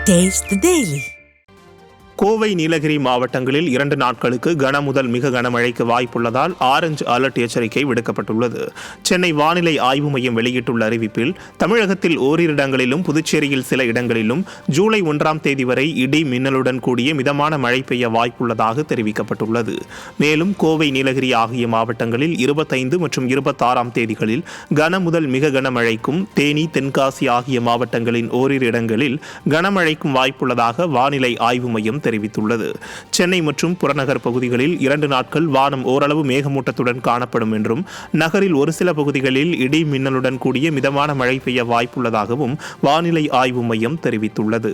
Taste the Daily. Kovai, Nilgiri மாவட்டங்களில் 2 நாட்களுக்கு கன முதல் மிக கனமழைக்கு வாய்ப்புள்ளதால் ஆரஞ்சு அலர்ட் எச்சரிக்கை விடுக்கப்பட்டுள்ளது. சென்னை வானிலை ஆய்வு மையம் வெளியிட்டுள்ள அறிவிப்பில் தமிழகத்தில் ஓரிரு இடங்களிலும் புதுச்சேரியில் சில இடங்களிலும் ஜூலை 1ஆம் தேதி வரை இடி மின்னலுடன் கூடிய மிதமான மழை பெய்ய வாய்ப்புள்ளதாக தெரிவிக்கப்பட்டுள்ளது. மேலும் கோவை, நீலகிரி ஆகிய மாவட்டங்களில் 25 மற்றும் 26ஆம் தேதிகளில் கன முதல் மிக கனமழைக்கும், தேனி, தென்காசி ஆகிய மாவட்டங்களின் ஓரிரு இடங்களில் கனமழைக்கும் வாய்ப்புள்ளதாக வானிலை ஆய்வு மையம் தெரிவித்துள்ளது. சென்னை மற்றும் புறநகர் பகுதிகளில் 2 நாட்கள் வானம் ஓரளவு மேகமூட்டத்துடன் காணப்படும் என்றும், நகரில் ஒரு சில பகுதிகளில் இடி மின்னலுடன் கூடிய மிதமான மழை பெய்ய வாய்ப்புள்ளதாகவும் வானிலை ஆய்வு மையம் தெரிவித்துள்ளது.